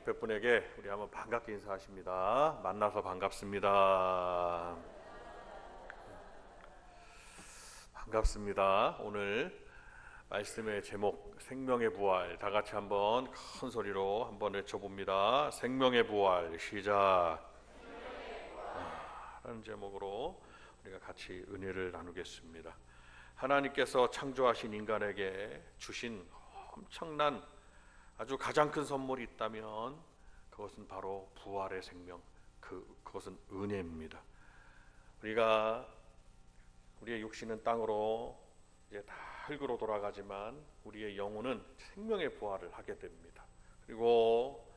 옆에 분에게 우리 한번 반갑게 인사하십니다. 만나서 반갑습니다. 반갑습니다. 오늘 말씀의 제목 생명의 부활, 다 같이 한번 큰 소리로 한번 외쳐봅니다. 생명의 부활. 시작. 라는 제목으로 우리가 같이 은혜를 나누겠습니다. 하나님께서 창조하신 인간에게 주신 엄청난 아주 가장 큰 선물이 있다면 그것은 바로 부활의 생명, 그것은 은혜입니다. 우리의 육신은 땅으로 이제 다 흙으로 돌아가지만 우리의 영혼은 생명의 부활을 하게 됩니다. 그리고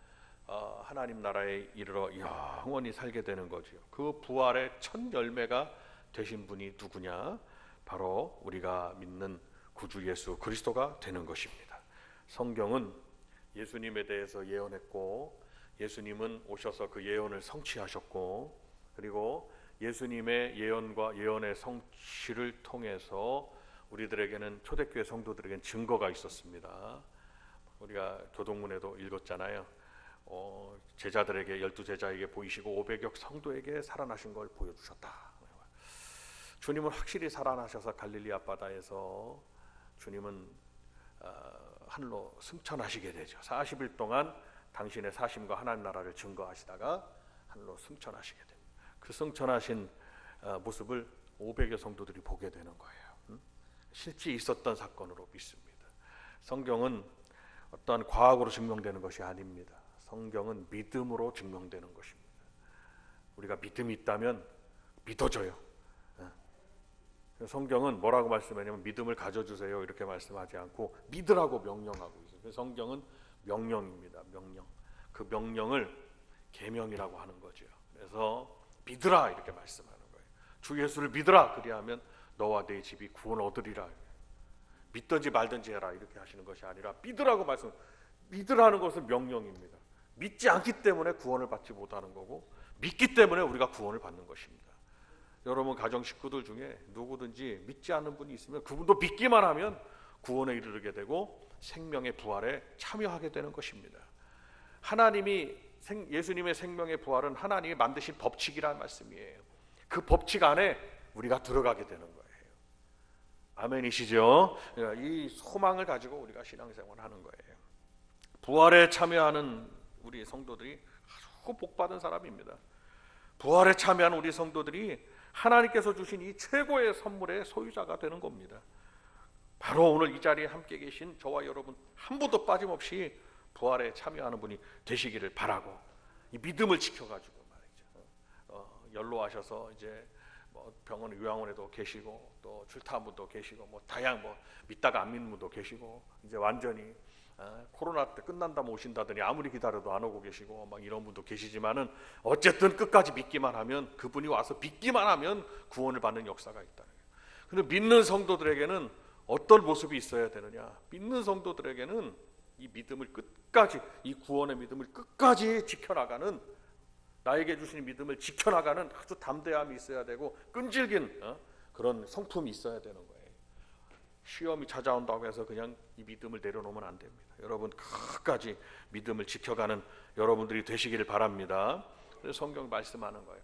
하나님 나라에 이르러 영원히 살게 되는 거죠. 그 부활의 첫 열매가 되신 분이 누구냐? 바로 우리가 믿는 구주 예수 그리스도가 되는 것입니다. 성경은 예수님에 대해서 예언했고, 예수님은 오셔서 그 예언을 성취하셨고, 그리고 예수님의 예언과 예언의 성취를 통해서 우리들에게는, 초대교회 성도들에게는 증거가 있었습니다. 우리가 교동문에도 읽었잖아요. 제자들에게, 12제자에게 보이시고 500여 성도에게 살아나신 걸 보여주셨다. 주님은 확실히 살아나셔서 갈릴리 앞바다에서 주님은 하늘로 승천하시게 되죠. 40일 동안 당신의 사심과 하나님 나라를 증거하시다가 하늘로 승천하시게 됩니다. 그 승천하신 모습을 500여 성도들이 보게 되는 거예요. 실제 있었던 사건으로 믿습니다. 성경은 어떠한 과학으로 증명되는 것이 아닙니다. 성경은 믿음으로 증명되는 것입니다. 우리가 믿음이 있다면 믿어져요. 성경은 뭐라고 말씀하냐면 믿음을 가져주세요 이렇게 말씀하지 않고 믿으라고 명령하고 있어요. 성경은 명령입니다. 명령. 그 명령을 계명이라고 하는 거죠. 그래서 믿으라 이렇게 말씀하는 거예요. 주 예수를 믿으라, 그리하면 너와 네 집이 구원 얻으리라. 믿든지 말든지 해라 이렇게 하시는 것이 아니라 믿으라고 믿으라는 것은 명령입니다. 믿지 않기 때문에 구원을 받지 못하는 거고, 믿기 때문에 우리가 구원을 받는 것입니다. 여러분 가정 식구들 중에 누구든지 믿지 않는 분이 있으면 그분도 믿기만 하면 구원에 이르게 되고 생명의 부활에 참여하게 되는 것입니다. 예수님의 생명의 부활은 하나님이 만드신 법칙이라는 말씀이에요. 그 법칙 안에 우리가 들어가게 되는 거예요. 아멘이시죠? 이 소망을 가지고 우리가 신앙생활을 하는 거예요. 부활에 참여하는 우리 성도들이 아주 복받은 사람입니다. 부활에 참여한 우리 성도들이 하나님께서 주신 이 최고의 선물의 소유자가 되는 겁니다. 바로 오늘 이 자리에 함께 계신 저와 여러분 한 분도 빠짐없이 부활에 참여하는 분이 되시기를 바라고, 이 믿음을 지켜가지고 말이죠. 연로하셔서 이제 병원 요양원에도 계시고 또 출타한 분도 계시고 다양한 믿다가 안 믿는 분도 계시고, 이제 완전히 코로나 때 끝난다면 오신다더니 아무리 기다려도 안 오고 계시고 이런 분도 계시지만은 어쨌든 끝까지 믿기만 하면, 그분이 와서 믿기만 하면 구원을 받는 역사가 있다는 거예요. 근데 믿는 성도들에게는 어떤 모습이 있어야 되느냐? 믿는 성도들에게는 이 믿음을 끝까지, 이 구원의 믿음을 끝까지 지켜나가는, 나에게 주신 믿음을 지켜나가는 아주 담대함이 있어야 되고 끈질긴 그런 성품이 있어야 되는 거예요. 시험이 찾아온다고 해서 그냥 이 믿음을 내려놓으면 안 됩니다. 여러분 끝까지 믿음을 지켜가는 여러분들이 되시기를 바랍니다. 그래서 성경 말씀하는 거예요.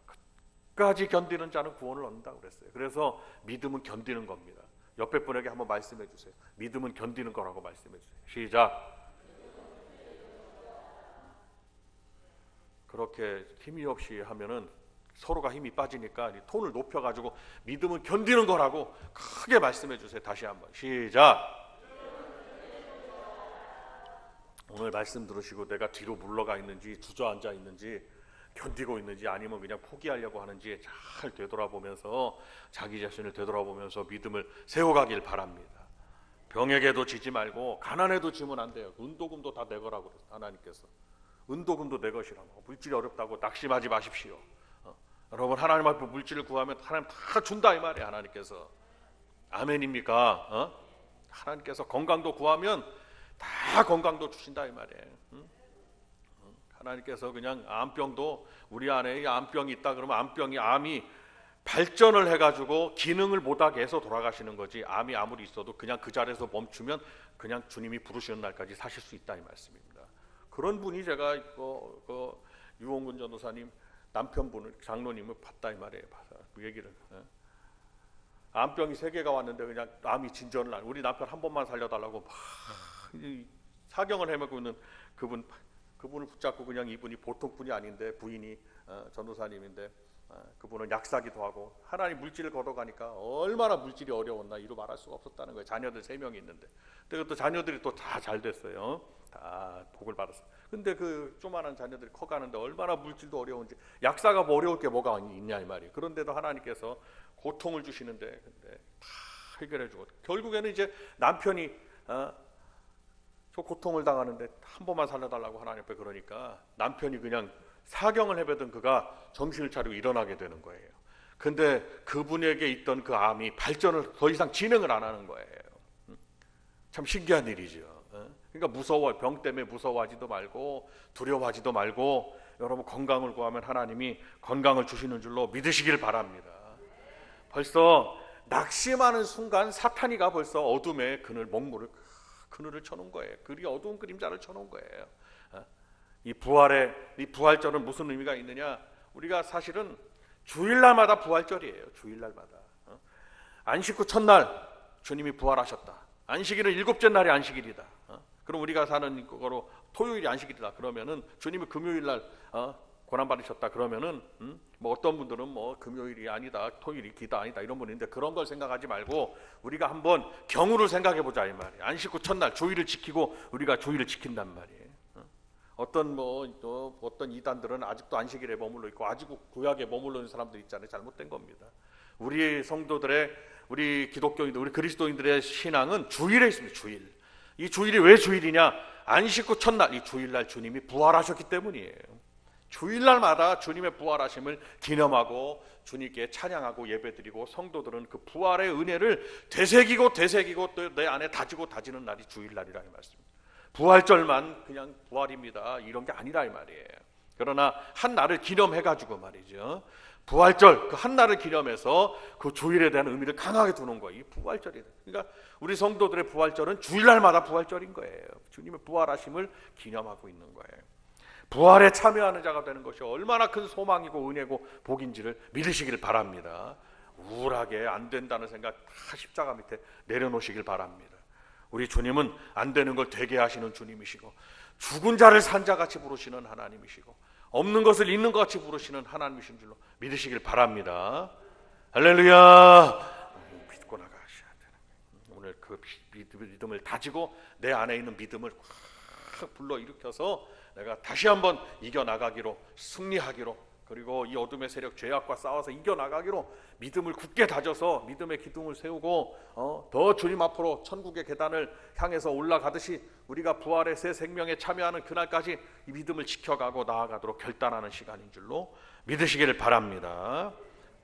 끝까지 견디는 자는 구원을 얻는다고 그랬어요. 그래서 믿음은 견디는 겁니다. 옆에 분에게 한번 말씀해 주세요. 믿음은 견디는 거라고 말씀해 주세요. 시작. 그렇게 힘이 없이 하면은 서로가 힘이 빠지니까 톤을 높여가지고 믿음은 견디는 거라고 크게 말씀해 주세요. 다시 한번 시작. 오늘 말씀 들으시고 내가 뒤로 물러가 있는지, 주저앉아 있는지, 견디고 있는지, 아니면 그냥 포기하려고 하는지 잘 되돌아보면서, 자기 자신을 되돌아보면서 믿음을 세워가길 바랍니다. 병에게도 지지 말고 가난에도 지면 안 돼요. 은도금도 다 내 거라고 그랬어요. 하나님께서 은도금도 내 것이라고. 물질이 어렵다고 낙심하지 마십시오. 여러분 하나님 앞에 물질을 구하면 하나님 다 준다 이 말이에요. 하나님께서. 아멘입니까? 하나님께서 건강도 구하면 다 건강도 주신다 이 말이에요. 하나님께서 그냥 암병도, 우리 안에 암병이 있다 그러면 암이 발전을 해가지고 기능을 못하게 해서 돌아가시는 거지, 암이 아무리 있어도 그냥 그 자리에서 멈추면 그냥 주님이 부르시는 날까지 사실 수 있다 이 말씀입니다. 그런 분이 제가 유홍근 전도사님 남편분을 장로님을 봤다 이 말이에요. 그 얘기를. 암병이 3개가 왔는데 그냥 암이 진전을 안. 우리 남편 한 번만 살려달라고 막 사경을 헤매고 있는 그분을 붙잡고 그냥 이분이 보통 분이 아닌데 부인이 전도사님인데 그분은 약사기도 하고 하나님 물질을 걷어가니까 얼마나 물질이 어려웠나 이루 말할 수가 없었다는 거예요. 자녀들 3명이 있는데 근데 또 자녀들이 또 다 잘 됐어요. 다 복을 받았어요. 근데 그 조그만한 자녀들이 커가는데 얼마나 물질도 어려운지 약사가 뭐 어려울 게 뭐가 있냐 이 말이에요. 그런데도 하나님께서 고통을 주시는데 근데 다 해결해 주고 결국에는 이제 남편이 저 고통을 당하는데 한 번만 살려달라고 하나님 앞에 그러니까 남편이 그냥 사경을 헤매던 그가 정신을 차리고 일어나게 되는 거예요. 근데 그분에게 있던 그 암이 발전을 더 이상 진행을 안 하는 거예요. 참 신기한 일이죠. 그러니까 병 때문에 무서워하지도 말고 두려워하지도 말고 여러분 건강을 구하면 하나님이 건강을 주시는 줄로 믿으시길 바랍니다. 벌써 낙심하는 순간 사탄이가 벌써 어둠에 그늘을 쳐놓은 거예요. 그리 어두운 그림자를 쳐놓은 거예요. 이 부활절은 무슨 의미가 있느냐? 우리가 사실은 주일날마다 부활절이에요. 주일날마다. 안식 후 첫날 주님이 부활하셨다. 안식일은 7째 날이 안식일이다. 그럼 우리가 사는 그거로 토요일이 안식일이다. 그러면은 주님이 금요일날 고난 받으셨다. 그러면은 뭐 어떤 분들은 뭐 금요일이 아니다, 토요일이 기다 아니다 이런 분인데 그런 걸 생각하지 말고 우리가 한번 경우를 생각해 보자 이 말이에요. 안식 후 첫날 주일을 지키고 우리가 주일을 지킨단 말이에요. 어떤 이단들은 아직도 안식일에 머물러 있고 아직 구약에 머물러 있는 사람들 있잖아요. 잘못된 겁니다. 우리 성도들의 우리 기독교인들, 우리 그리스도인들의 신앙은 주일에 있습니다. 주일. 이 주일이 왜 주일이냐? 안식 후 첫날 이 주일날 주님이 부활하셨기 때문이에요. 주일날마다 주님의 부활하심을 기념하고 주님께 찬양하고 예배드리고 성도들은 그 부활의 은혜를 되새기고 또 내 안에 다지는 날이 주일날이라 이 말씀입니다. 부활절만 그냥 부활입니다 이런 게 아니라 이 말이에요. 그러나 한 날을 기념해가지고 말이죠. 부활절 그 한 날을 기념해서 그 주일에 대한 의미를 강하게 두는 거예요. 이 부활절이. 그러니까 우리 성도들의 부활절은 주일날마다 부활절인 거예요. 주님의 부활하심을 기념하고 있는 거예요. 부활에 참여하는 자가 되는 것이 얼마나 큰 소망이고 은혜고 복인지를 믿으시길 바랍니다. 우울하게 안 된다는 생각 다 십자가 밑에 내려놓으시길 바랍니다. 우리 주님은 안 되는 걸 되게 하시는 주님이시고 죽은 자를 산자같이 부르시는 하나님이시고 없는 것을 있는 것 같이 부르시는 하나님이신 줄로 믿으시길 바랍니다. 할렐루야. 믿고 나가셔야 되는 거예요. 오늘 그 믿음을 다지고 내 안에 있는 믿음을 확 불러일으켜서 내가 다시 한번 이겨나가기로 승리하기로 그리고 이 어둠의 세력 죄악과 싸워서 이겨나가기로 믿음을 굳게 다져서 믿음의 기둥을 세우고 더 주님 앞으로 천국의 계단을 향해서 올라가듯이 우리가 부활의 새 생명에 참여하는 그날까지 이 믿음을 지켜가고 나아가도록 결단하는 시간인 줄로 믿으시기를 바랍니다.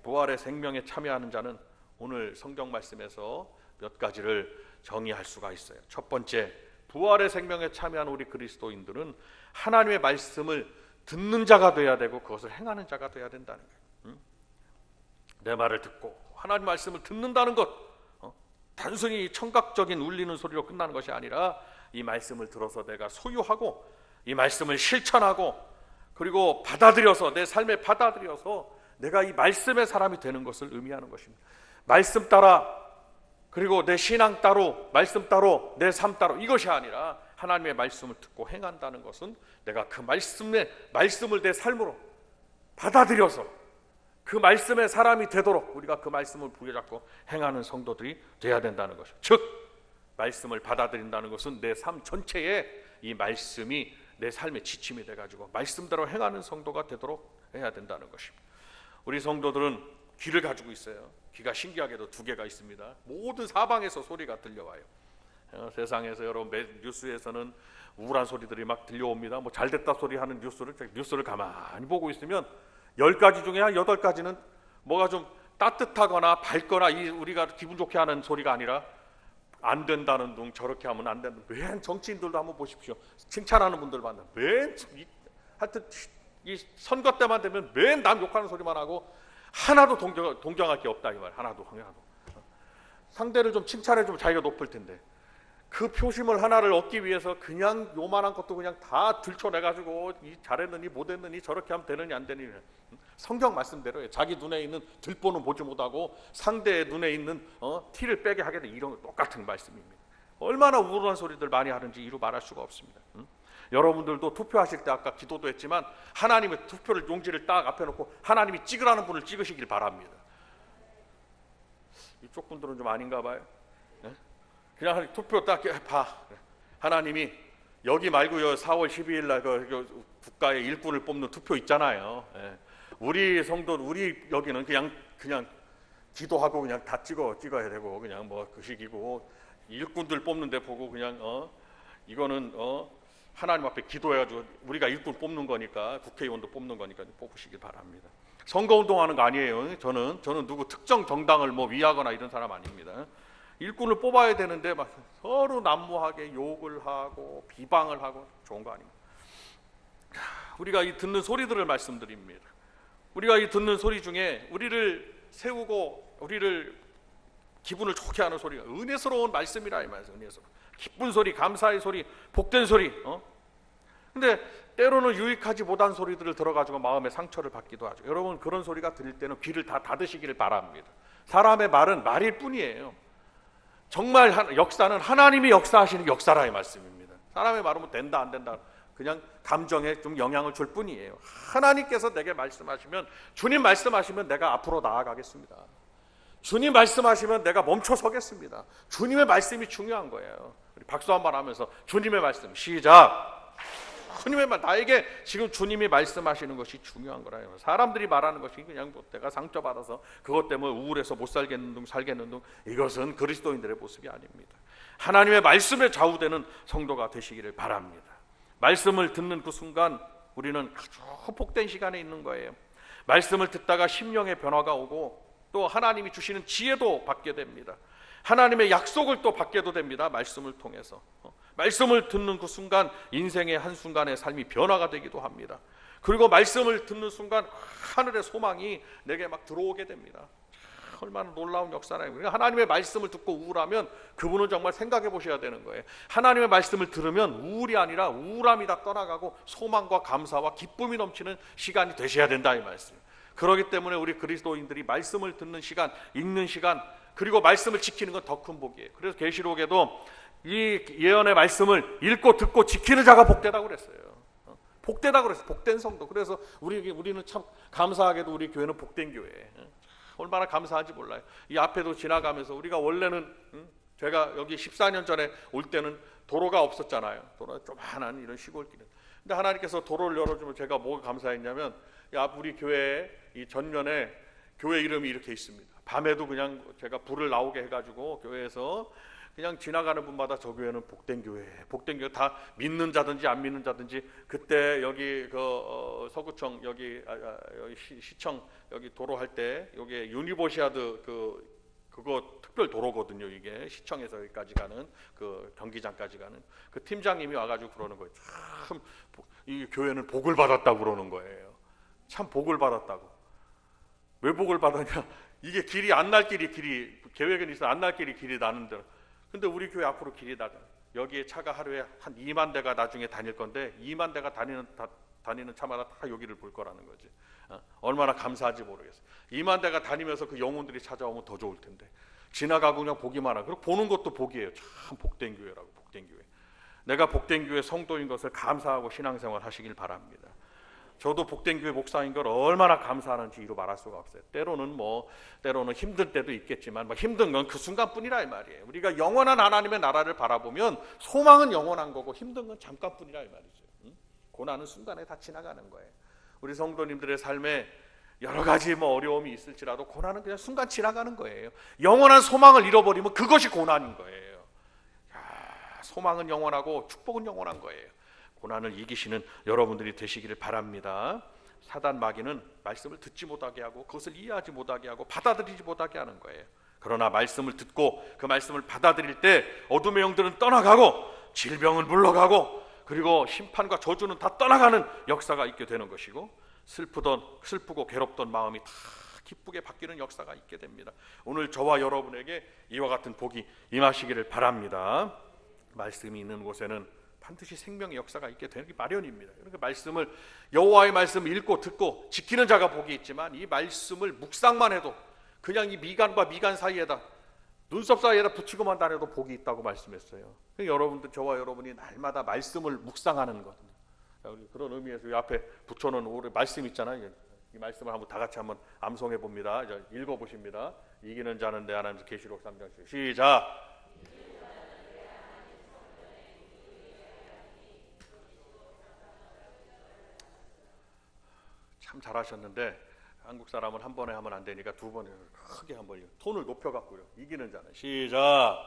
부활의 생명에 참여하는 자는 오늘 성경 말씀에서 몇 가지를 정의할 수가 있어요. 첫 번째, 부활의 생명에 참여한 우리 그리스도인들은 하나님의 말씀을 듣는 자가 돼야 되고 그것을 행하는 자가 돼야 된다는 거예요. 내 말을 듣고 하나님 말씀을 듣는다는 것 단순히 청각적인 울리는 소리로 끝나는 것이 아니라 이 말씀을 들어서 내가 소유하고 이 말씀을 실천하고 그리고 받아들여서 내 삶에 받아들여서 내가 이 말씀의 사람이 되는 것을 의미하는 것입니다. 말씀 따라 그리고 내 신앙 따로 말씀 따로 내 삶 따로 이것이 아니라 하나님의 말씀을 듣고 행한다는 것은 내가 그 말씀을 내 삶으로 받아들여서 그 말씀의 사람이 되도록 우리가 그 말씀을 부여잡고 행하는 성도들이 돼야 된다는 것이죠. 즉 말씀을 받아들인다는 것은 내 삶 전체에 이 말씀이 내 삶의 지침이 돼가지고 말씀대로 행하는 성도가 되도록 해야 된다는 것입니다. 우리 성도들은 귀를 가지고 있어요. 귀가 신기하게도 2개가 있습니다. 모든 사방에서 소리가 들려와요. 세상에서 여러분 뉴스에서는 우울한 소리들이 막 들려옵니다. 뭐 잘됐다 소리 하는 뉴스를 가만히 보고 있으면 10가지 중에 한 8가지는 뭐가 좀 따뜻하거나 밝거나 우리가 기분 좋게 하는 소리가 아니라 안 된다는 둥 저렇게 하면 안 된다. 맨 정치인들도 한번 보십시오. 칭찬하는 분들 만나 하여튼 이 선거 때만 되면 맨 남 욕하는 소리만 하고 하나도 동경할 게 없다 이 말. 하나도. 상대를 좀 칭찬해 주면 자기가 높을 텐데 그 표심을 하나를 얻기 위해서 그냥 요만한 것도 그냥 다 들춰내가지고 잘했느니 못했느니 저렇게 하면 되느니 안 되느니, 성경 말씀대로 자기 눈에 있는 들보는 보지 못하고 상대의 눈에 있는 티를 빼게 하게 돼. 이런 똑같은 말씀입니다. 얼마나 우울한 소리들 많이 하는지 이루 말할 수가 없습니다. 여러분들도 투표하실 때 아까 기도도 했지만 하나님의 투표를 용지를 딱 앞에 놓고 하나님이 찍으라는 분을 찍으시길 바랍니다. 이쪽 분들은 좀 아닌가 봐요. 그냥 투표 딱 봐. 하나님이 여기 말고요, 4월 12일 날 그 국가의 일꾼을 뽑는 투표 있잖아요. 우리 성도, 우리 여기는 그냥 기도하고 그냥 다 찍어야 되고 그냥 뭐 그 식이고, 일꾼들 뽑는데 보고 그냥 이거는 하나님 앞에 기도해가지고 우리가 일꾼 뽑는 거니까, 국회의원도 뽑는 거니까 뽑으시길 바랍니다. 선거운동하는 거 아니에요. 저는 누구 특정 정당을 뭐 위하거나 이런 사람 아닙니다. 일꾼을 뽑아야 되는데 막 서로 난무하게 욕을 하고 비방을 하고 좋은 거 아닙니다. 우리가 이 듣는 소리들을 말씀드립니다. 우리가 이 듣는 소리 중에 우리를 세우고 우리를 기분을 좋게 하는 소리가 은혜스러운 말씀이라 이 말이에요. 은혜스러운 기쁜 소리, 감사의 소리, 복된 소리. 근데 때로는 유익하지 못한 소리들을 들어가지고 마음의 상처를 받기도 하죠. 여러분, 그런 소리가 들릴 때는 귀를 다 닫으시기를 바랍니다. 사람의 말은 말일 뿐이에요. 정말 역사는 하나님이 역사하시는 역사라 이 말씀입니다. 사람의 말은 뭐 된다 안 된다 그냥 감정에 좀 영향을 줄 뿐이에요. 하나님께서 내게 말씀하시면, 주님 말씀하시면 내가 앞으로 나아가겠습니다. 주님 말씀하시면 내가 멈춰 서겠습니다. 주님의 말씀이 중요한 거예요. 우리 박수 한번 하면서 주님의 말씀 시작. 주님의 말, 나에게 지금 주님이 말씀하시는 것이 중요한 거라요. 사람들이 말하는 것이 그냥 뭐 내가 상처받아서 그것 때문에 우울해서 못 살겠는 둥 살겠는 둥, 이것은 그리스도인들의 모습이 아닙니다. 하나님의 말씀에 좌우되는 성도가 되시기를 바랍니다. 말씀을 듣는 그 순간 우리는 아주 복된 시간에 있는 거예요. 말씀을 듣다가 심령의 변화가 오고 또 하나님이 주시는 지혜도 받게 됩니다. 하나님의 약속을 또 받게도 됩니다. 말씀을 통해서. 말씀을 듣는 그 순간 인생의 한순간의 삶이 변화가 되기도 합니다. 그리고 말씀을 듣는 순간 하늘의 소망이 내게 막 들어오게 됩니다. 얼마나 놀라운 역사나요. 하나님의 말씀을 듣고 우울하면 그분은 정말 생각해 보셔야 되는 거예요. 하나님의 말씀을 들으면 우울이 아니라 우울함이 다 떠나가고 소망과 감사와 기쁨이 넘치는 시간이 되셔야 된다 이 말씀. 그렇기 때문에 우리 그리스도인들이 말씀을 듣는 시간, 읽는 시간, 그리고 말씀을 지키는 건 더 큰 복이에요. 그래서 계시록에도 이 예언의 말씀을 읽고 듣고 지키는 자가 복되다고 그랬어요. 복되다고 그랬어요. 복된 성도. 그래서 우리는 참 감사하게도 우리 교회는 복된 교회예요. 얼마나 감사한지 몰라요. 이 앞에도 지나가면서 우리가 원래는 제가 여기 14년 전에 올 때는 도로가 없었잖아요. 도로가 조그만한 이런 시골길은. 근데 하나님께서 도로를 열어주면 제가 뭐가 감사했냐면, 우리 교회에 이 전면에 교회 이름이 이렇게 있습니다. 밤에도 그냥 제가 불을 나오게 해가지고 교회에서 그냥 지나가는 분마다 저 교회는 복된 교회, 복된 교회, 다 믿는 자든지 안 믿는 자든지. 그때 여기 서구청 여기 시청 여기 도로 할 때 여기 유니버시아드 그거 특별 도로거든요. 이게 시청에서 여기까지 가는 그 경기장까지 가는 그 팀장님이 와가지고 그러는 거예요. 참 이 교회는 복을 받았다고 그러는 거예요. 참 복을 받았다고. 왜 복을 받았냐? 이게 길이 안 날 길이 계획은 있어 안 날 길이 나는데. 근데 우리 교회 앞으로 길이 나가. 여기에 차가 하루에 한 2만 대가 나중에 다닐 건데 2만 대가 다니는 차마다 다 여기를 볼 거라는 거지. 얼마나 감사한지 모르겠어. 2만 대가 다니면서 그 영혼들이 찾아오면 더 좋을 텐데. 지나가고 그냥 보기만 하고. 그리고 보는 것도 복이에요. 참 복된 교회라고. 복된 교회. 내가 복된 교회 성도인 것을 감사하고 신앙생활 하시길 바랍니다. 저도 복된 교회 목사인 걸 얼마나 감사하는지 이루 말할 수가 없어요. 때로는 힘든 때도 있겠지만 힘든 건 그 순간뿐이라 이 말이에요. 우리가 영원한 하나님의 나라를 바라보면 소망은 영원한 거고 힘든 건 잠깐뿐이라 이 말이죠. 고난은 순간에 다 지나가는 거예요. 우리 성도님들의 삶에 여러 가지 어려움이 있을지라도 고난은 그냥 순간 지나가는 거예요. 영원한 소망을 잃어버리면 그것이 고난인 거예요. 소망은 영원하고 축복은 영원한 거예요. 고난을 이기시는 여러분들이 되시기를 바랍니다. 사단 마귀는 말씀을 듣지 못하게 하고 그것을 이해하지 못하게 하고 받아들이지 못하게 하는 거예요. 그러나 말씀을 듣고 그 말씀을 받아들일 때 어둠의 영들은 떠나가고 질병은 물러가고 그리고 심판과 저주는 다 떠나가는 역사가 있게 되는 것이고 슬프고 괴롭던 마음이 다 기쁘게 바뀌는 역사가 있게 됩니다. 오늘 저와 여러분에게 이와 같은 복이 임하시기를 바랍니다. 말씀이 있는 곳에는 반드시 생명의 역사가 있게 되는 게 마련입니다. 그러니까 말씀을, 여호와의 말씀을 읽고 듣고 지키는 자가 복이 있지만, 이 말씀을 묵상만 해도, 그냥 이 미간과 미간 사이에다, 눈썹 사이에다 붙이고만 다녀도 복이 있다고 말씀했어요. 여러분들, 저와 여러분이 날마다 말씀을 묵상하는 것, 그런 의미에서 이 앞에 붙여놓은 우리 말씀 있잖아요. 이 말씀을 한번 다 같이 한번 암송해 봅니다. 읽어보십니다. 이기는 자는 내 하나님. 계시록 3장 시작. 참 잘하셨는데, 한국 사람은 한 번에 하면 안 되니까 두 번에 크게 한번 톤을 높여갖고요. 이기는 자는 시작.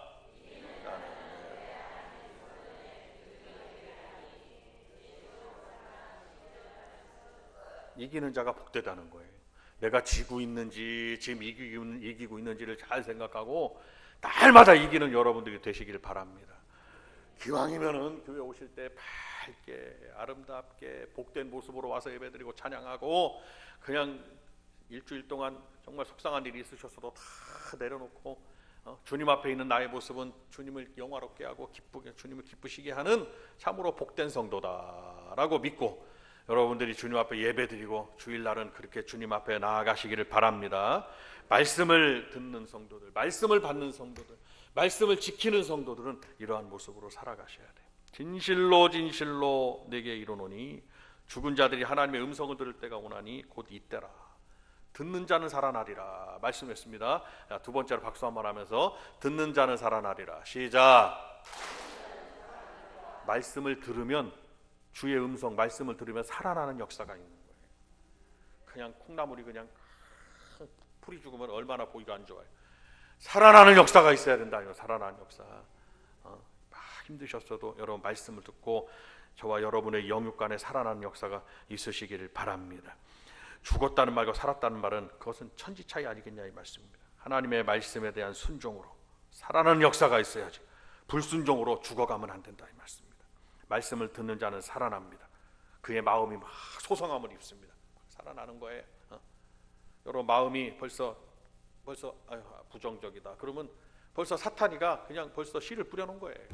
이기는 자가 복되다는 거예요. 내가 지고 있는지 지금 이기고 있는지를 잘 생각하고 날마다 이기는 여러분들이 되시길 바랍니다. 기왕이면은 교회 오실 때 밝게 아름답게 복된 모습으로 와서 예배드리고 찬양하고, 그냥 일주일 동안 정말 속상한 일이 있으셨어도 다 내려놓고 주님 앞에 있는 나의 모습은 주님을 영화롭게 하고 기쁘게, 주님을 기쁘시게 하는 참으로 복된 성도다라고 믿고, 여러분들이 주님 앞에 예배드리고 주일날은 그렇게 주님 앞에 나아가시기를 바랍니다. 말씀을 듣는 성도들, 말씀을 받는 성도들, 말씀을 지키는 성도들은 이러한 모습으로 살아가셔야 돼요. 진실로 진실로 내게 이르노니 죽은 자들이 하나님의 음성을 들을 때가 오나니 곧 이때라. 듣는 자는 살아나리라 말씀했습니다. 두 번째로 박수 한번 하면서 듣는 자는 살아나리라. 시작. 말씀을 들으면, 주의 음성, 말씀을 들으면 살아나는 역사가 있는 거예요. 그냥 콩나물이 그냥 풀이 죽으면 얼마나 보기가 안 좋아요. 살아나는 역사가 있어야 된다. 살아나는 역사. 막 힘드셨어도 여러분 말씀을 듣고 저와 여러분의 영육간에 살아나는 역사가 있으시기를 바랍니다. 죽었다는 말과 살았다는 말은 그것은 천지 차이 아니겠냐 이 말씀입니다. 하나님의 말씀에 대한 순종으로 살아나는 역사가 있어야지, 불순종으로 죽어가면 안 된다 이 말씀입니다. 말씀을 듣는 자는 살아납니다. 그의 마음이 막 소성함을 입습니다. 살아나는 거예요. 여러분 마음이 벌써 부정적이다 그러면 벌써 사탄이가 그냥 벌써 씨를 뿌려놓은 거예요.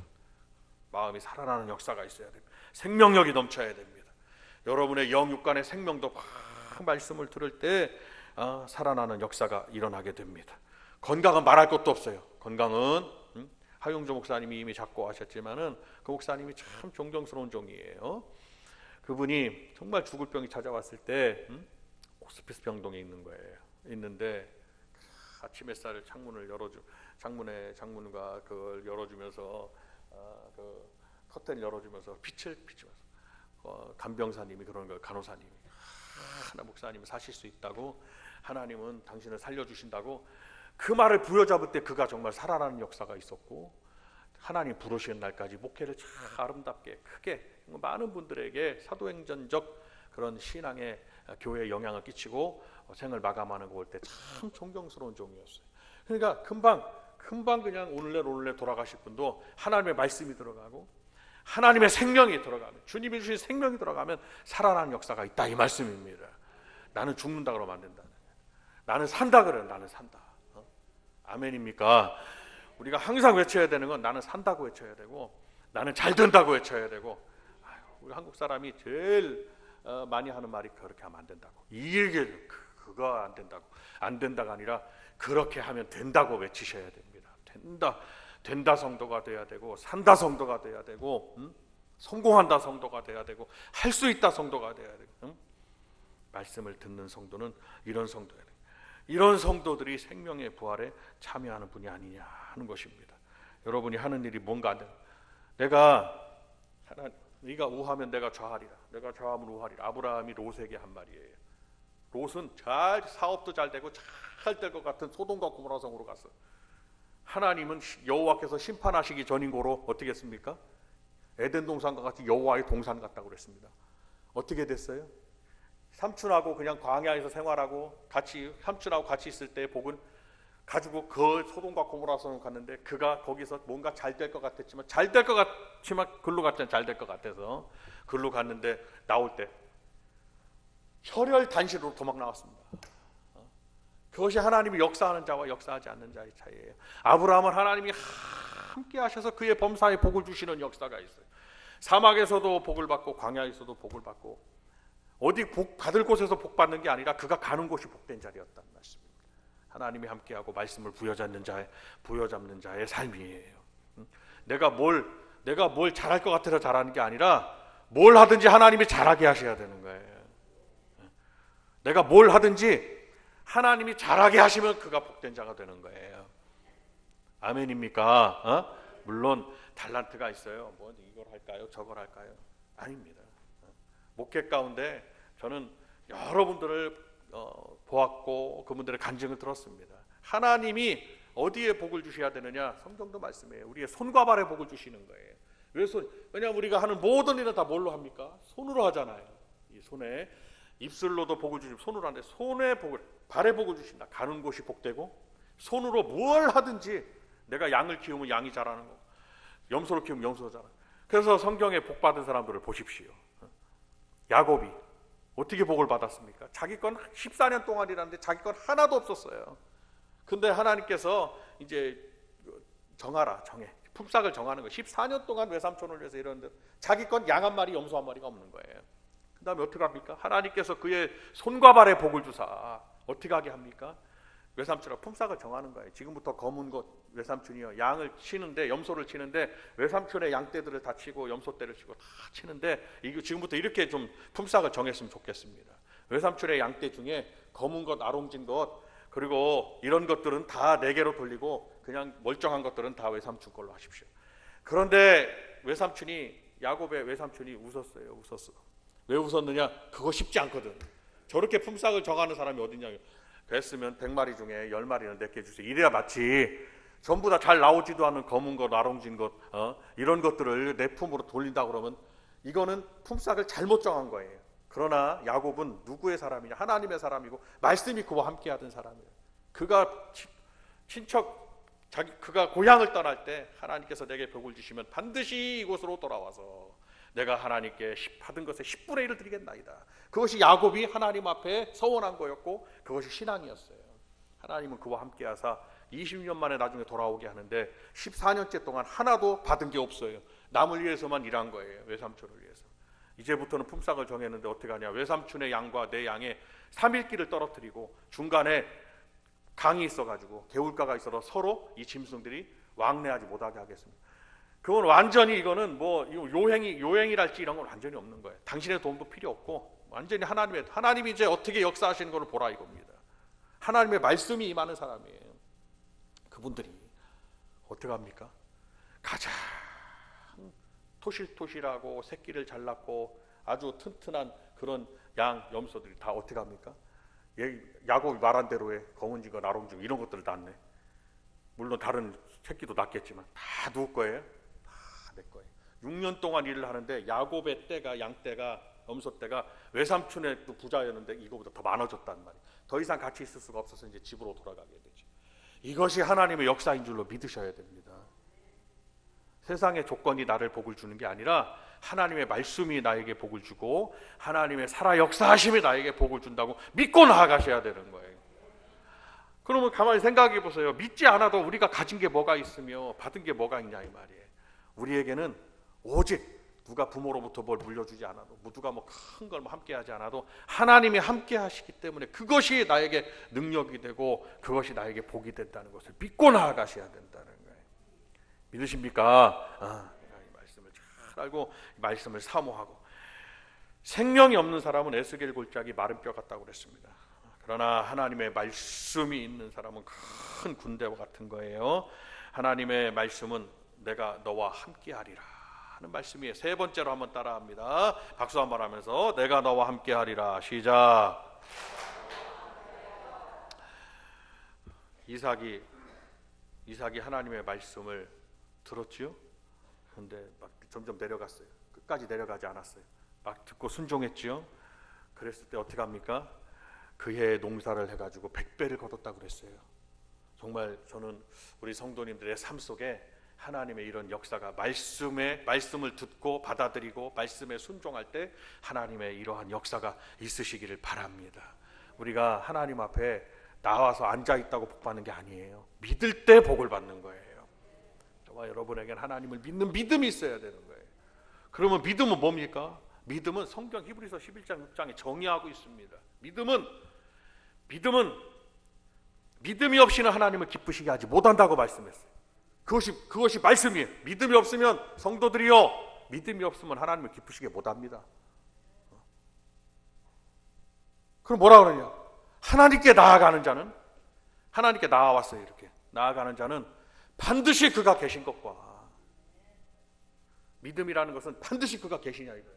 마음이 살아나는 역사가 있어야 됩니다. 생명력이 넘쳐야 됩니다. 여러분의 영육간의 생명도 막 말씀을 들을 때 살아나는 역사가 일어나게 됩니다. 건강은 말할 것도 없어요. 건강은 하용조 목사님이 이미 잡고 하셨지만은 그 목사님이 참 존경스러운 종이에요. 그분이 정말 죽을 병이 찾아왔을 때 호스피스 병동에 있는 거예요. 있는데 아침 햇살을 창문과 그걸 열어주면서 그 커튼을 열어주면서 빛을 비추면서 간병사님이 그러는 거예요. 간호사님이 하나 목사님은 사실 수 있다고, 하나님은 당신을 살려주신다고 그 말을 부여잡을 때 그가 정말 살아나는 역사가 있었고, 하나님 부르시는 날까지 목회를 참 아름답게 크게 많은 분들에게 사도행전적 그런 신앙의 교회에 영향을 끼치고 생을 마감하는 거 볼 때 참 존경스러운 종이었어요. 그러니까 금방 그냥 오늘날 돌아가실 분도 하나님의 말씀이 들어가고 하나님의 생명이 들어가면, 주님이 주신 생명이 들어가면 살아나는 역사가 있다 이 말씀입니다. 나는 죽는다 그러면 안 된다. 나는 산다 그러면 나는 산다. 아멘입니까? 우리가 항상 외쳐야 되는 건 나는 산다고 외쳐야 되고, 나는 잘 된다고 외쳐야 되고. 우리 한국 사람이 제일 많이 하는 말이 그렇게 하면 안 된다고. 이 얘기를 그거 안 된다고. 안 된다가 아니라 그렇게 하면 된다고 외치셔야 됩니다. 된다 성도가 돼야 되고, 산다 성도가 돼야 되고, 성공한다 성도가 돼야 되고, 할 수 있다 성도가 돼야 되고. 말씀을 듣는 성도는 이런 성도야 돼. 이런 성도들이 생명의 부활에 참여하는 분이 아니냐 하는 것입니다. 여러분이 하는 일이 뭔가 안 돼. 네가 우하면 내가 좌하리라. 내가 좌하면 우하리라. 아브라함이 롯에게 한 말이에요. 롯은 사업도 잘 되고 잘 될 것 같은 소돔과 고모라 성으로 갔어. 하나님은 여호와께서 심판하시기 전인 거로 어떻게 했습니까? 에덴 동산과 같이 여호와의 동산 같다고 그랬습니다. 어떻게 됐어요? 삼촌하고 그냥 광야에서 생활하고 삼촌하고 같이 있을 때 복은 가지고 그 소돔과 고모라 성을 갔는데, 그가 거기서 뭔가 잘 될 것 같았지만 글로 갔잖아요. 잘 될 것 같아서 글로 갔는데 나올 때 혈혈단신으로 도망 나왔습니다. 그것이 하나님이 역사하는 자와 역사하지 않는 자의 차이예요. 아브라함은 하나님이 함께 하셔서 그의 범사에 복을 주시는 역사가 있어요. 사막에서도 복을 받고 광야에서도 복을 받고 어디 복 받을 곳에서 복 받는 게 아니라 그가 가는 곳이 복된 자리였다는 말씀입니다. 하나님이 함께하고 말씀을 부여잡는 자의 삶이에요. 내가 뭘 잘할 것 같아서 잘하는 게 아니라 뭘 하든지 하나님이 잘하게 하셔야 되는 거예요. 내가 뭘 하든지 하나님이 잘하게 하시면 그가 복된 자가 되는 거예요. 아멘입니까? 물론 달란트가 있어요. 뭐 이걸 할까요? 저걸 할까요? 아닙니다. 목회 가운데 저는 여러분들을 보았고 그분들의 간증을 들었습니다. 하나님이 어디에 복을 주셔야 되느냐? 성경도 말씀해요. 우리의 손과 발에 복을 주시는 거예요. 왜냐하면 우리가 하는 모든 일은 다 뭘로 합니까? 손으로 하잖아요. 이 손에 입술로도 복을 주시고 손으로 하는데 손에 복을, 발에 복을 주신다. 가는 곳이 복되고 손으로 뭘 하든지 내가 양을 키우면 양이 자라는 거고 염소를 키우면 염소가 자라는 거고. 그래서 성경에 복 받은 사람들을 보십시오. 야곱이 어떻게 복을 받았습니까? 자기 건 14년 동안 일하는데 자기 건 하나도 없었어요. 근데 하나님께서 이제 정해 품삯을 정하는 거예요. 14년 동안 외삼촌을 위해서 이러는데 자기 건 양 한 마리 염소 한 마리가 없는 거예요. 그 다음에 어떻게 합니까? 하나님께서 그의 손과 발에 복을 주사 어떻게 하게 합니까? 외삼촌과 품삯을 정하는 거예요. 지금부터 검은 것 외삼촌이요 양을 치는데 염소를 치는데 외삼촌의 양떼들을 다 치고 염소떼를 치고 다 치는데 이거 지금부터 이렇게 좀 품삯을 정했으면 좋겠습니다. 외삼촌의 양떼 중에 검은 것, 아롱진 것 그리고 이런 것들은 다 4개로 돌리고 그냥 멀쩡한 것들은 다 외삼촌 걸로 하십시오. 그런데 야곱의 외삼촌이 웃었어요. 왜 웃었느냐? 그거 쉽지 않거든. 저렇게 품삯을 정하는 사람이 어딨냐? 됐으면 100마리 중에 10마리는 내게 주세요. 이래야 맞지. 전부 다 잘 나오지도 않은 검은 것, 아롱진 것 이런 것들을 내 품으로 돌린다 그러면 이거는 품삯을 잘못 정한 거예요. 그러나 야곱은 누구의 사람이냐? 하나님의 사람이고 말씀이 그와 함께 하던 사람이에요. 그가 그가 고향을 떠날 때 하나님께서 내게 복을 주시면 반드시 이곳으로 돌아와서 내가 하나님께 받은 것의 10분의 1을 드리겠나이다. 그것이 야곱이 하나님 앞에 서원한 거였고 그것이 신앙이었어요. 하나님은 그와 함께 하사 20년 만에 나중에 돌아오게 하는데 14년째 동안 하나도 받은 게 없어요. 남을 위해서만 일한 거예요. 외삼촌을 위해서. 이제부터는 품삯을 정했는데 어떻게 하냐? 외삼촌의 양과 내 양의 3일길을 떨어뜨리고 중간에 강이 있어가지고 개울가가 있어서 서로 이 짐승들이 왕래하지 못하게 하겠습니다. 그건 완전히 이거는 뭐 요행이랄지 이런 건 완전히 없는 거예요. 당신의 도움도 필요 없고 완전히 하나님이 이제 어떻게 역사하시는 걸 보라 이겁니다. 하나님의 말씀이 임하는 사람이에요. 그분들이 어떻게 합니까? 가장 토실토실하고 새끼를 잘 낳고 아주 튼튼한 그런 양 염소들이 다 어떻게 합니까? 야곱이 말한 대로의 검은진 것, 아롱진 것 이런 것들을 낳네. 물론 다른 새끼도 낳겠지만 다 누구 거예요? 다 내 거예요. 6년 동안 일을 하는데 야곱의 떼가 양떼가 염소떼가 외삼촌의 또 부자였는데 이거보다 더 많아졌단 말이에요. 더 이상 같이 있을 수가 없어서 이제 집으로 돌아가게 되죠. 이것이 하나님의 역사인 줄로 믿으셔야 됩니다. 세상의 조건이 나를 복을 주는 게 아니라 하나님의 말씀이 나에게 복을 주고 하나님의 살아 역사하심이 나에게 복을 준다고 믿고 나아가셔야 되는 거예요. 그러면 가만히 생각해 보세요. 믿지 않아도 우리가 가진 게 뭐가 있으며 받은 게 뭐가 있냐 이 말이에요. 우리에게는 오직 누가 부모로부터 뭘 물려주지 않아도 누가 뭐 큰 걸 함께 하지 않아도 하나님이 함께 하시기 때문에 그것이 나에게 능력이 되고 그것이 나에게 복이 된다는 것을 믿고 나아가셔야 된다는 거예요. 믿으십니까? 이 말씀을 잘 알고 이 말씀을 사모하고 생명이 없는 사람은 에스겔 골짜기 마른 뼈 같다고 그랬습니다. 그러나 하나님의 말씀이 있는 사람은 큰 군대와 같은 거예요. 하나님의 말씀은 내가 너와 함께하리라 하는 말씀이에요. 세 번째로 한번 따라합니다. 박수 한번 하면서 내가 너와 함께하리라. 시작. 이삭이 하나님의 말씀을 들었지요. 그런데 막 점점 내려갔어요. 끝까지 내려가지 않았어요. 막 듣고 순종했지요. 그랬을 때 어떻게 합니까? 그해 농사를 해가지고 100배를 거뒀다고 그랬어요. 정말 저는 우리 성도님들의 삶 속에 하나님의 이런 역사가 말씀을 듣고 받아들이고 말씀에 순종할 때 하나님의 이러한 역사가 있으시기를 바랍니다. 우리가 하나님 앞에 나와서 앉아있다고 복 받는 게 아니에요. 믿을 때 복을 받는 거예요. 저와 여러분에게는 하나님을 믿는 믿음이 있어야 되는 거예요. 그러면 믿음은 뭡니까? 믿음은 성경 히브리서 11장 6장에 정의하고 있습니다. 믿음은 믿음이 없이는 하나님을 기쁘시게 하지 못한다고 말씀했어요. 그것이 말씀이에요. 믿음이 없으면 성도들이요, 믿음이 없으면 하나님을 기쁘시게 못합니다. 그럼 뭐라 그러냐? 하나님께 나아가는 자는, 하나님께 나아왔어요. 이렇게 나아가는 자는 반드시 그가 계신 것과, 믿음이라는 것은 반드시 그가 계시냐 이거예요.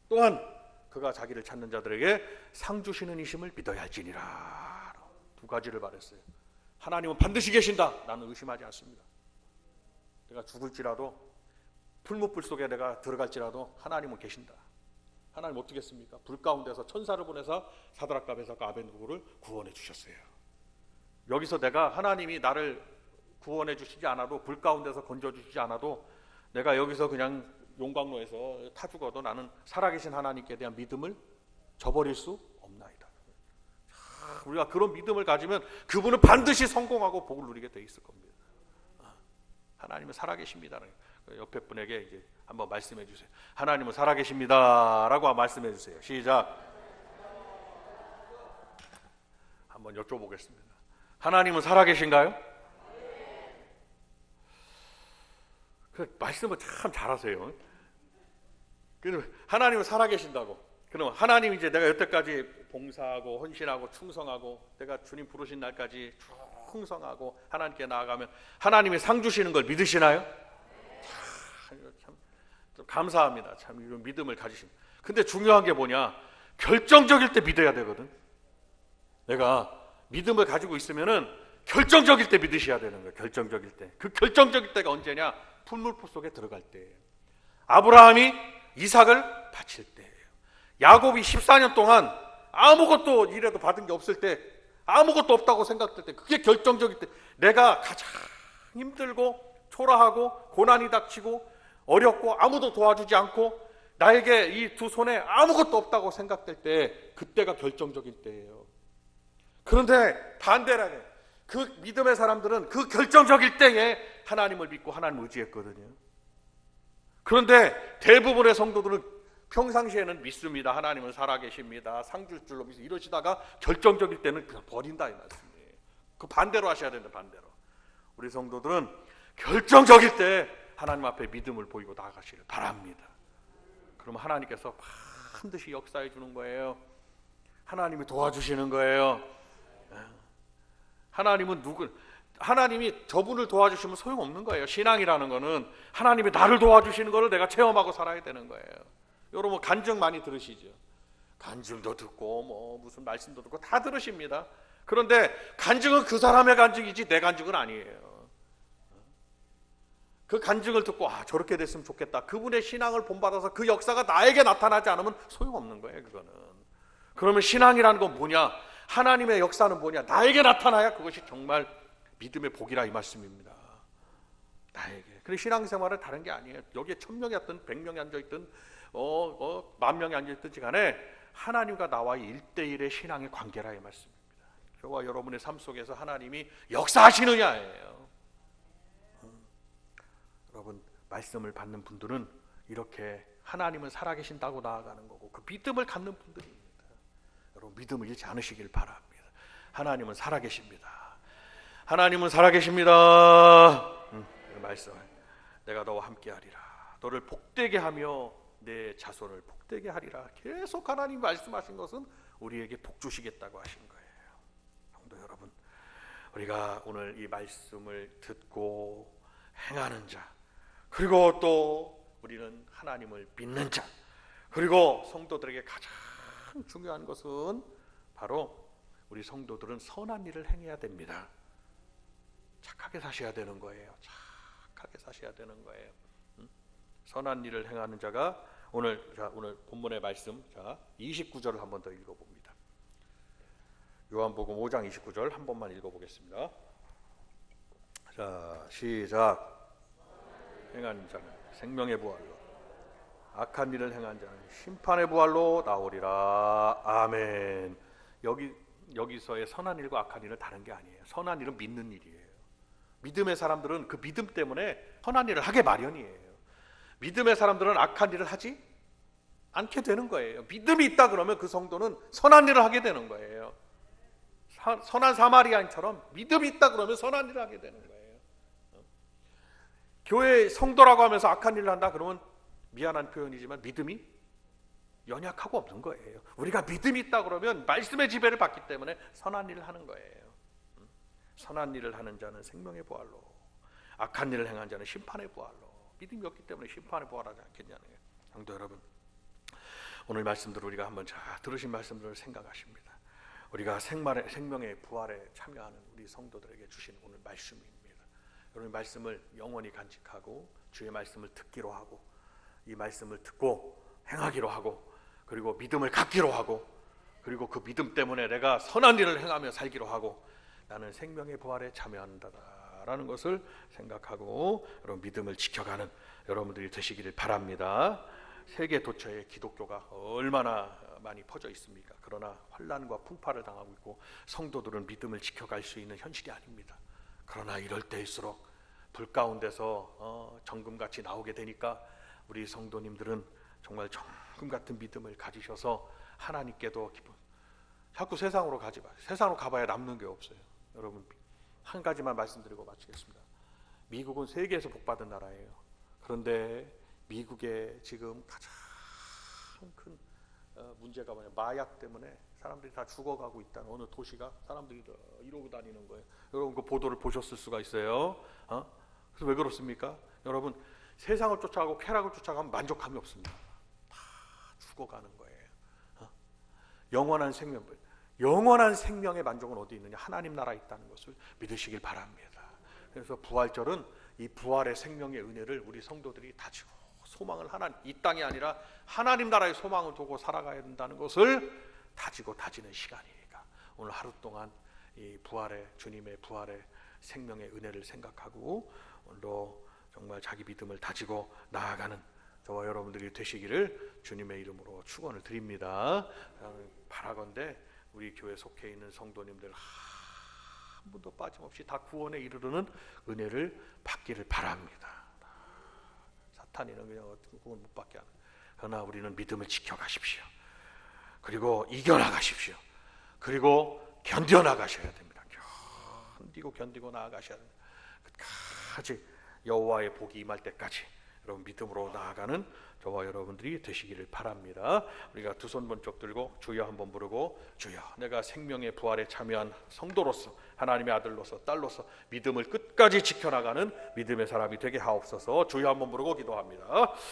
또한 그가 자기를 찾는 자들에게 상 주시는 이심을 믿어야 할지니라. 두 가지를 말했어요. 하나님은 반드시 계신다. 나는 의심하지 않습니다. 내가 죽을지라도, 풀무불 속에 내가 들어갈지라도 하나님은 계신다. 하나님 어떻게 했습니까? 불 가운데서 천사를 보내서 사드락과 메삭과 아벤느고를 구원해 주셨어요. 여기서 내가 하나님이 나를 구원해 주시지 않아도, 불 가운데서 건져 주시지 않아도 내가 여기서 그냥 용광로에서 타 죽어도 나는 살아계신 하나님께 대한 믿음을 저버릴 수 없나이다. 우리가 그런 믿음을 가지면 그분은 반드시 성공하고 복을 누리게 돼 있을 겁니다. 하나님은 살아계십니다는, 옆에 분에게 이제 한번 말씀해 주세요. 하나님은 살아계십니다라고 말씀해 주세요. 시작. 한번 여쭤보겠습니다. 하나님은 살아계신가요? 그 말씀을 참 잘하세요. 그래서 하나님은 살아계신다고. 그럼 하나님 이제 내가 여태까지 봉사하고 헌신하고 충성하고 내가 주님 부르신 날까지 충성하고 하나님께 나아가면 하나님이 상 주시는 걸 믿으시나요? 참 감사합니다. 참 이런 믿음을 가지십니다. 근데 중요한 게 뭐냐? 결정적일 때 믿어야 되거든. 내가 믿음을 가지고 있으면은 결정적일 때 믿으셔야 되는 거예요. 결정적일 때. 그 결정적일 때가 언제냐? 풀물포 속에 들어갈 때예요. 아브라함이 이삭을 바칠 때예요. 야곱이 14년 동안 아무것도 이래도 받은 게 없을 때, 아무것도 없다고 생각될 때, 그게 결정적일 때, 내가 가장 힘들고 초라하고 고난이 닥치고 어렵고 아무도 도와주지 않고 나에게 이 두 손에 아무것도 없다고 생각될 때, 그때가 결정적일 때예요. 그런데 반대라네. 그 믿음의 사람들은 그 결정적일 때에 하나님을 믿고 하나님을 의지했거든요. 그런데 대부분의 성도들은 평상시에는 믿습니다. 하나님은 살아계십니다. 상 줄 줄로 믿습니다. 이러시다가 결정적일 때는 그냥 버린다 이 말씀이에요. 그 반대로 하셔야 된다. 반대로. 우리 성도들은 결정적일 때 하나님 앞에 믿음을 보이고 나아가시길 바랍니다. 그러면 하나님께서 반드시 역사해 주는 거예요. 하나님이 도와주시는 거예요. 하나님이 저분을 도와주시면 소용없는 거예요. 신앙이라는 거는 하나님이 나를 도와주시는 거를 내가 체험하고 살아야 되는 거예요. 여러분 간증 많이 들으시죠? 간증도 듣고 뭐 무슨 말씀도 듣고 다 들으십니다. 그런데 간증은 그 사람의 간증이지 내 간증은 아니에요. 그 간증을 듣고 저렇게 됐으면 좋겠다. 그분의 신앙을 본받아서 그 역사가 나에게 나타나지 않으면 소용없는 거예요. 그거는. 그러면 신앙이라는 건 뭐냐? 하나님의 역사는 뭐냐? 나에게 나타나야 그것이 정말 믿음의 복이라 이 말씀입니다. 나에게. 그래 신앙생활은 다른 게 아니에요. 여기에 1000명이 왔든 100명이 앉아있든 10,000명이 앉아있든지 간에 하나님과 나와의 1대1의 신앙의 관계라 이 말씀입니다. 저와 여러분의 삶 속에서 하나님이 역사하시느냐예요. 여러분 말씀을 받는 분들은 이렇게 하나님은 살아계신다고 나아가는 거고 그 믿음을 갖는 분들입니다. 여러분 믿음을 잃지 않으시길 바랍니다. 하나님은 살아계십니다. 하나님은 살아계십니다. 말씀. 내가 너와 함께하리라. 너를 복되게 하며 내 자손을 복되게 하리라. 계속 하나님 말씀하신 것은 우리에게 복 주시겠다고 하신 거예요. 성도 여러분, 우리가 오늘 이 말씀을 듣고 행하는 자, 그리고 또 우리는 하나님을 믿는 자, 그리고 성도들에게 가장 중요한 것은 바로 우리 성도들은 선한 일을 행해야 됩니다. 착하게 사셔야 되는 거예요. 착하게 사셔야 되는 거예요. 선한 일을 행하는 자가 오늘 본문의 말씀 29절을 한 번 더 읽어봅니다. 요한복음 5장 29절 한 번만 읽어보겠습니다. 자, 시작. 행하는 자는 생명의 부활로, 악한 일을 행한 자는 심판의 부활로 나오리라. 아멘. 여기서의 선한 일과 악한 일은 다른 게 아니에요. 선한 일은 믿는 일이에요. 믿음의 사람들은 그 믿음 때문에 선한 일을 하게 마련이에요. 믿음의 사람들은 악한 일을 하지 않게 되는 거예요. 믿음이 있다 그러면 그 성도는 선한 일을 하게 되는 거예요. 선한 사마리아인처럼 믿음이 있다 그러면 선한 일을 하게 되는 거예요. 교회 성도라고 하면서 악한 일을 한다 그러면 미안한 표현이지만 믿음이 연약하고 없는 거예요. 우리가 믿음이 있다 그러면 말씀의 지배를 받기 때문에 선한 일을 하는 거예요. 선한 일을 하는 자는 생명의 부활로, 악한 일을 행한 자는 심판의 부활로. 믿음이 없기 때문에 심판의 부활하지 않겠냐는 거예요. 성도 여러분, 오늘 말씀들을 우리가 한번 잘 들으신 말씀들을 생각하십니다. 우리가 생명의 부활에 참여하는 우리 성도들에게 주신 오늘 말씀입니다. 여러분, 말씀을 영원히 간직하고 주의 말씀을 듣기로 하고 이 말씀을 듣고 행하기로 하고 그리고 믿음을 갖기로 하고 그리고 그 믿음 때문에 내가 선한 일을 행하며 살기로 하고 나는 생명의 부활에 참여한다라는 것을 생각하고 여러분 믿음을 지켜가는 여러분들이 되시기를 바랍니다. 세계 도처에 기독교가 얼마나 많이 퍼져 있습니까? 그러나 환난과 풍파를 당하고 있고 성도들은 믿음을 지켜갈 수 있는 현실이 아닙니다. 그러나 이럴 때일수록 불 가운데서 정금같이 나오게 되니까 우리 성도님들은 정말 정금 같은 믿음을 가지셔서 하나님께도 자꾸 세상으로 가지 마세요. 세상으로 가봐야 남는 게 없어요. 여러분, 한 가지만 말씀드리고 마치겠습니다. 미국은 세계에서 복받은 나라예요. 그런데 미국의 지금 가장 큰 문제가 뭐냐, 마약 때문에 사람들이 다 죽어가고 있다는 어느 도시가 사람들이 이러고 다니는 거예요. 여러분 그 보도를 보셨을 수가 있어요. 그래서 왜 그렇습니까? 여러분, 세상을 쫓아가고 쾌락을 쫓아가면 만족함이 없습니다. 다 죽어가는 거예요. 영원한 생명의 만족은 어디 있느냐? 하나님 나라에 있다는 것을 믿으시길 바랍니다. 그래서 부활절은 이 부활의 생명의 은혜를 우리 성도들이 다지고 소망을 이 땅이 아니라 하나님 나라의 소망을 두고 살아가야 된다는 것을 다지고 다지는 시간이니까 오늘 하루 동안 이 주님의 부활의 생명의 은혜를 생각하고 오늘도 정말 자기 믿음을 다지고 나아가는 저와 여러분들이 되시기를 주님의 이름으로 축원을 드립니다. 바라건대 우리 교회 속해 있는 성도님들 한 분도 빠짐없이 다 구원에 이르르는 은혜를 받기를 바랍니다. 사탄이는 그냥 구원 못 받게 하는. 그러나 우리는 믿음을 지켜가십시오. 그리고 이겨나가십시오. 그리고 견뎌나가셔야 됩니다. 견디고 나아가셔야 됩니다. 끝까지 여호와의 복이 임할 때까지 여러분 믿음으로 나아가는 저와 여러분들이 되시기를 바랍니다. 우리가 두 손 번쩍 들고 주여 한번 부르고, 주여 내가 생명의 부활에 참여한 성도로서 하나님의 아들로서 딸로서 믿음을 끝까지 지켜나가는 믿음의 사람이 되게 하옵소서. 주여 한번 부르고 기도합니다.